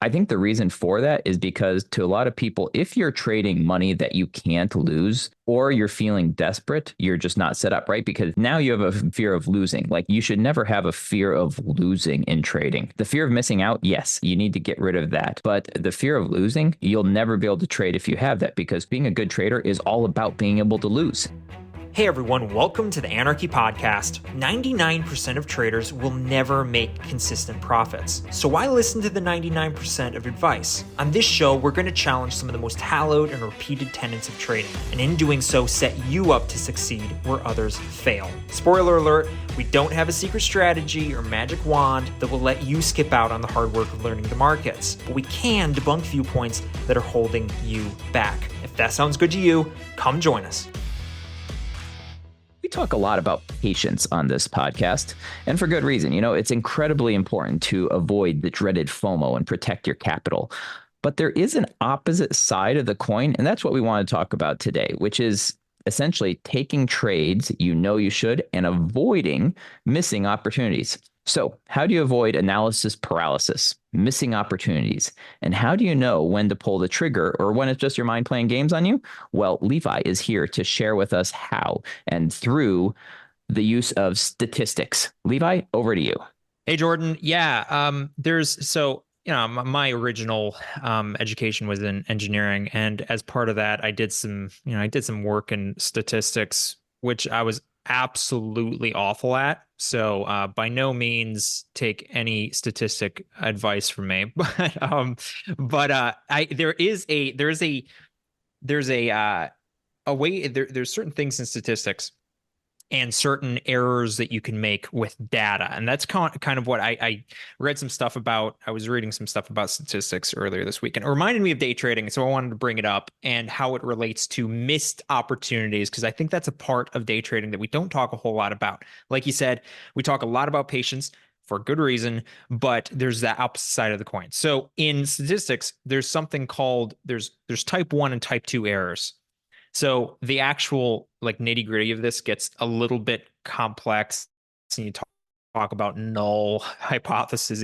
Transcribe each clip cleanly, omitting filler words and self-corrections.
I think the reason for that is because to a lot of people, if you're trading money that you can't lose or you're feeling desperate, you're just not set up right because now you have a fear of losing. Like you should never have a fear of losing in trading. The fear of missing out, yes, you need to get rid of that. But the fear of losing, you'll never be able to trade if you have that because being a good trader is all about being able to lose. Hey everyone, welcome to the Anarchy Podcast. 99% of traders will never make consistent profits. So why listen to the 99% of advice? On this show, we're going to challenge some of the most hallowed and repeated tenets of trading, and in doing so, set you up to succeed where others fail. Spoiler alert, we don't have a secret strategy or magic wand that will let you skip out on the hard work of learning the markets, but we can debunk viewpoints that are holding you back. If that sounds good to you, come join us. We talk a lot about patience on this podcast, and for good reason. You know, it's incredibly important to avoid the dreaded FOMO and protect your capital. But there is an opposite side of the coin, and that's what we want to talk about today, which is essentially taking trades you know you should and avoiding missing opportunities. So, how do you avoid analysis paralysis, missing opportunities? And how do you know when to pull the trigger or when it's just your mind playing games on you? Well, Levi is here to share with us how and through the use of statistics. Levi, over to you. Hey, Jordan. Yeah, my original education was in engineering, and as part of that, I did some work in statistics, which I was absolutely awful at. So by no means take any statistic advice from me, there's certain things in statistics and certain errors that you can make with data. And that's kind of what I read some stuff about. I was reading some stuff about statistics earlier this week, and it reminded me of day trading. So I wanted to bring it up and how it relates to missed opportunities, because I think that's a part of day trading that we don't talk a whole lot about. Like you said, we talk a lot about patience for good reason, but there's that opposite side of the coin. So in statistics, there's something called, there's type 1 and type 2 errors. So the actual like nitty gritty of this gets a little bit complex, and you talk about null hypotheses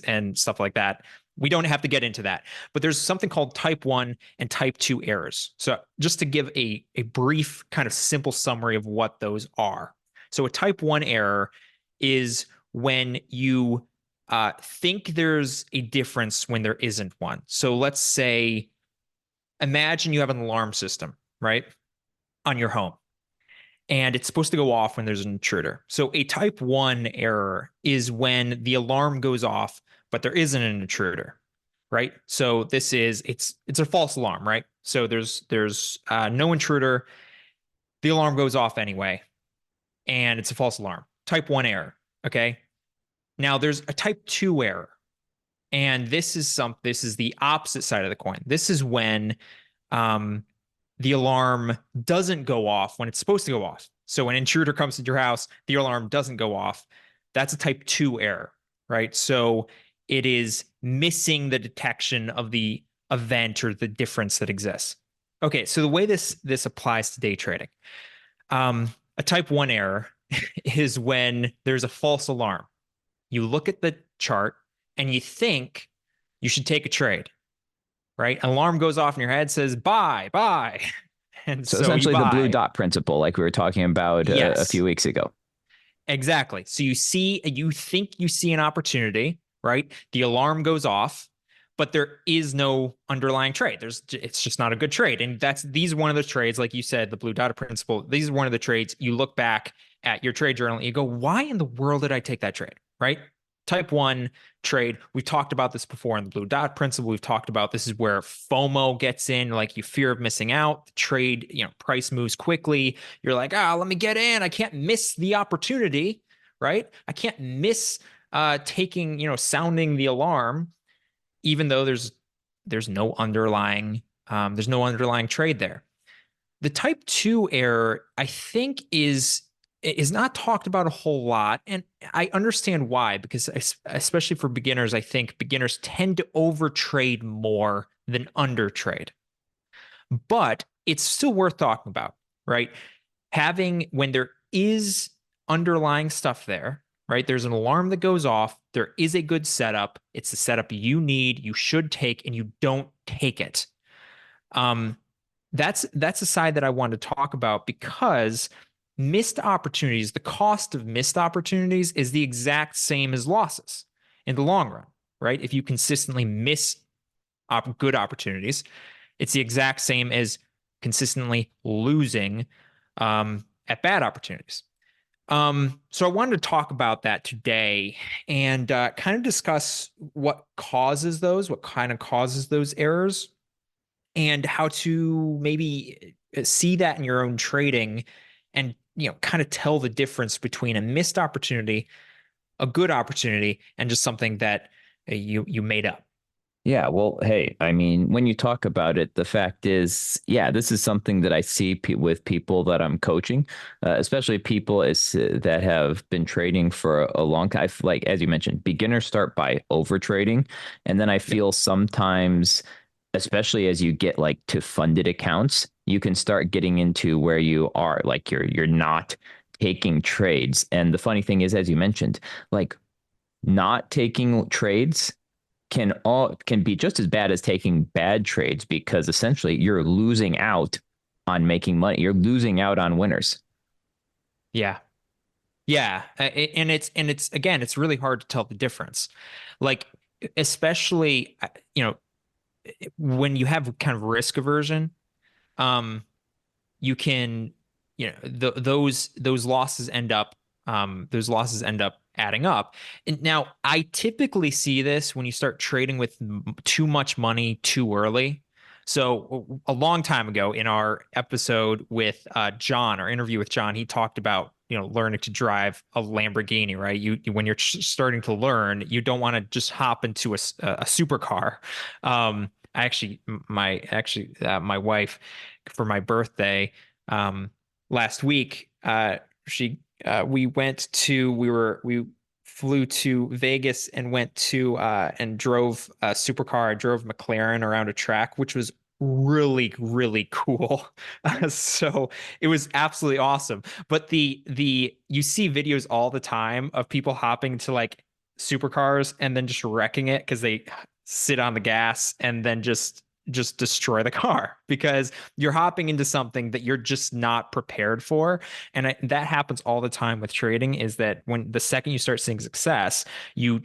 and stuff like that. We don't have to get into that, but there's something called type 1 and type 2 errors. So just to give a brief kind of simple summary of what those are. So a type 1 error is when you think there's a difference when there isn't one. So let's say, imagine you have an alarm system, right, on your home, and it's supposed to go off when there's an intruder. So a type 1 error is when the alarm goes off, but there isn't an intruder, right? So it's a false alarm, right? So there's no intruder. The alarm goes off anyway, and it's a false alarm. Type 1 error, okay? Now there's a type 2 error. And this is the opposite side of the coin. This is when the alarm doesn't go off when it's supposed to go off. So when an intruder comes into your house, the alarm doesn't go off. That's a type 2 error, right? So it is missing the detection of the event or the difference that exists. Okay, so the way this applies to day trading, a type 1 error is when there's a false alarm. You look at the chart and you think you should take a trade, right? An alarm goes off in your head, says buy. And So so you essentially the blue buy. dot principle, like we were talking about a Yes, few weeks ago. exactly. So you think you see an opportunity, right? The alarm goes off, but there is no underlying trade. It's just not a good trade. And these are one of the trades, like you said, the blue dot principle. These are one of the trades you look back at your trade journal and you go, why in the world did I take that trade, right? Type 1 trade. We've talked about this before in the blue dot principle. We've talked about this is where FOMO gets in, like you fear of missing out. The trade, price moves quickly. You're like, let me get in. I can't miss the opportunity, right? I can't miss sounding the alarm, even though there's no underlying trade there. The type 2 error, I think, is not talked about a whole lot. And I understand why, because especially for beginners, I think beginners tend to overtrade more than undertrade. But it's still worth talking about, right? When there is underlying stuff there, right? There's an alarm that goes off. There is a good setup. It's the setup you need, you should take, and you don't take it. Um, that's a side that I wanted to talk about because missed opportunities, the cost of missed opportunities is the exact same as losses in the long run, right? If you consistently miss good opportunities, it's the exact same as consistently losing at bad opportunities. So I wanted to talk about that today and kind of discuss what kind of causes those errors, and how to maybe see that in your own trading and kind of tell the difference between a missed opportunity, a good opportunity, and just something that you made up. Yeah, well, hey, I mean, when you talk about it, the fact is, yeah, this is something that I see with people that I'm coaching, especially people that have been trading for a long time. Like, as you mentioned, beginners start by over trading. And then I Yep. feel sometimes, especially as you get like to funded accounts, you can start getting into where you are, like you're not taking trades. And the funny thing is, as you mentioned, like not taking trades can be just as bad as taking bad trades because essentially you're losing out on making money. You're losing out on winners. Yeah. Yeah. And it's again, it's really hard to tell the difference. Like, especially, when you have kind of risk aversion, um, you can, those losses end up, adding up. And now I typically see this when you start trading with too much money too early. So a long time ago in our episode with John, our interview with John, he talked about learning to drive a Lamborghini, right? When you're starting to learn, you don't want to just hop into a supercar. I actually my wife, for my birthday, um, last week, she we flew to Vegas and went to and drove a supercar. I drove McLaren around a track, which was really, really cool. So it was absolutely awesome. But the you see videos all the time of people hopping to like supercars and then just wrecking it because they sit on the gas and then just destroy the car because you're hopping into something that you're just not prepared for. And that happens all the time with trading, is that when the second you start seeing success, you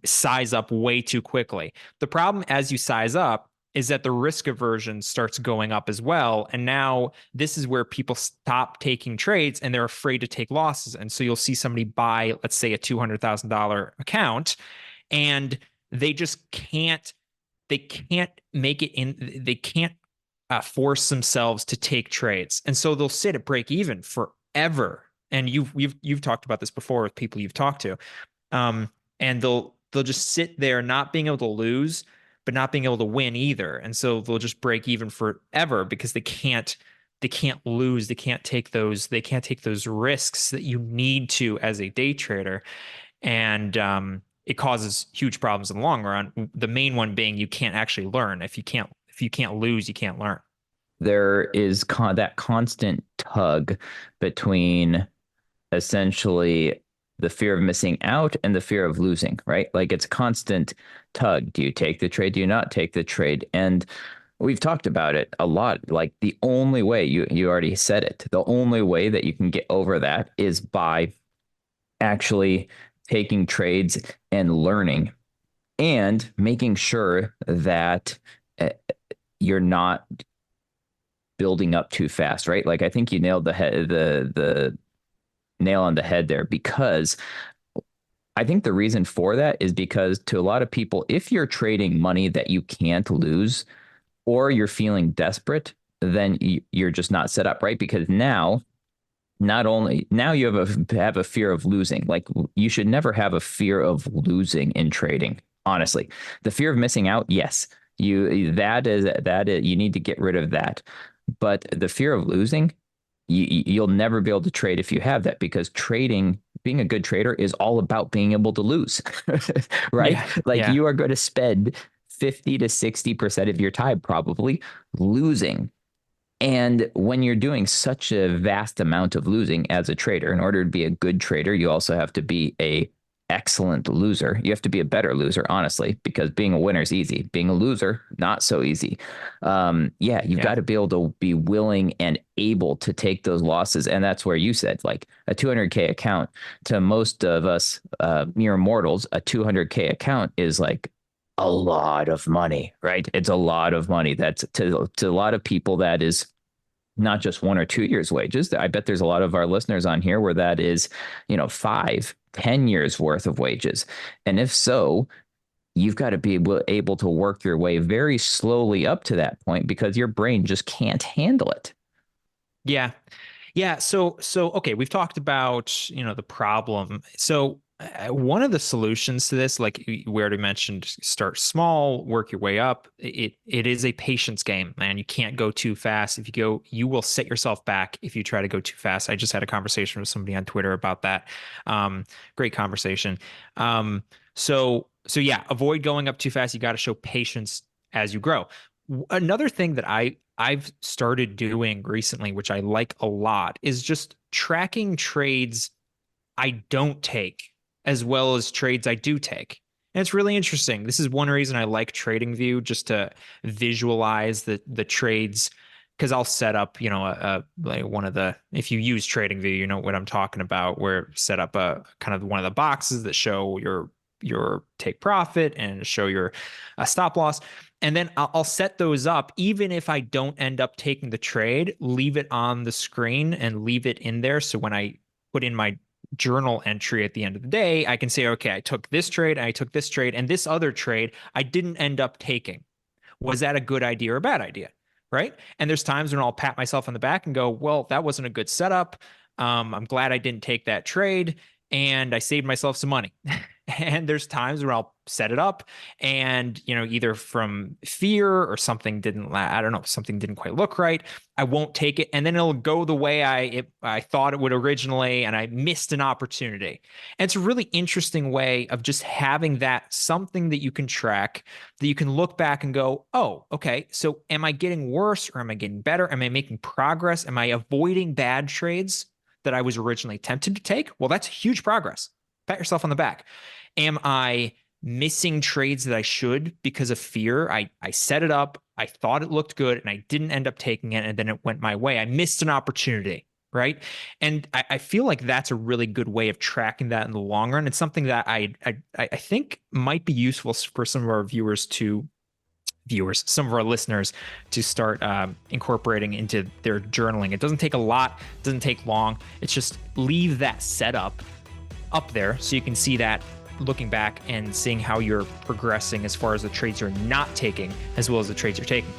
size up way too quickly. The problem as you size up is that the risk aversion starts going up as well. And now this is where people stop taking trades and they're afraid to take losses. And so you'll see somebody buy, let's say, a $200,000 account, and they just can't make it in. They can't force themselves to take trades, and so they'll sit at break even forever. And you've talked about this before with people you've talked to, um, and they'll just sit there not being able to lose, but not being able to win either, and so they'll just break even forever because they can't lose, they can't take those risks that you need to as a day trader. And it causes huge problems in the long run. The main one being you can't actually learn. If you can't lose, you can't learn. There is that constant tug between essentially the fear of missing out and the fear of losing, right? Like it's a constant tug. Do you take the trade? Do you not take the trade? And we've talked about it a lot. Like the only way you already said it, the only way that you can get over that is by actually taking trades and learning and making sure that uh, you're not building up too fast, right? Like I think you nailed the nail on the head there because I think the reason for that is because to a lot of people, if you're trading money that you can't lose or you're feeling desperate, then you're just not set up right because now not only now you have a fear of losing. Like you should never have a fear of losing in trading. Honestly, the fear of missing out, yes, you need to get rid of that. But the fear of losing, you'll never be able to trade if you have that because trading, being a good trader, is all about being able to lose, right? Yeah, Like yeah, you are going to spend 50 to 60% of your time probably losing And when you're doing such a vast amount of losing as a trader, in order to be a good trader, you also have to be a excellent loser. You have to be a better loser, honestly, because being a winner is easy. Being a loser, not so easy. You've got to be able to be willing and able to take those losses. And that's where you said, like, a 200K account, to most of us mere mortals, a 200K account is like a lot of money, right? It's a lot of money. That's to a lot of people, that is not just 1 or 2 years' wages. I bet there's a lot of our listeners on here where that is, 5, 10 years worth of wages. And if so, you've got to be able to work your way very slowly up to that point, because your brain just can't handle it. Yeah. Yeah. So okay, we've talked about, the problem. So one of the solutions to this, like we already mentioned, start small, work your way up. It is a patience game, man. You can't go too fast. If you go, you will set yourself back if you try to go too fast. I just had a conversation with somebody on Twitter about that. Great conversation. So yeah, avoid going up too fast. You got to show patience as you grow. Another thing that I've started doing recently, which I like a lot, is just tracking trades I don't take as well as trades I do take. And it's really interesting. This is one reason I like TradingView, just to visualize the trades, because I'll set up, like one of the, if you use TradingView, you know what I'm talking about, where set up a kind of one of the boxes that show your take profit and show your stop loss. And then I'll set those up. Even if I don't end up taking the trade, leave it on the screen and leave it in there. So when I put in my journal entry at the end of the day, I can say, okay, I took this trade, I took this trade, and this other trade I didn't end up taking. Was that a good idea or a bad idea? Right. And there's times when I'll pat myself on the back and go, well, that wasn't a good setup. I'm glad I didn't take that trade and I saved myself some money. And there's times where I'll set it up and, either from fear or something I don't know, something didn't quite look right, I won't take it. And then it'll go the way I thought it would originally, and I missed an opportunity. And it's a really interesting way of just having that something that you can track, that you can look back and go, oh, okay, so am I getting worse or am I getting better? Am I making progress? Am I avoiding bad trades that I was originally tempted to take? Well, that's huge progress. Pat yourself on the back. Am I missing trades that I should because of fear? I set it up, I thought it looked good, and I didn't end up taking it, and then it went my way. I missed an opportunity, right? And I feel like that's a really good way of tracking that in the long run. It's something that I think might be useful for some of our some of our listeners to start incorporating into their journaling. It doesn't take a lot, it doesn't take long. It's just leave that setup up there so you can see that, looking back and seeing how you're progressing as far as the trades you're not taking as well as the trades you're taking.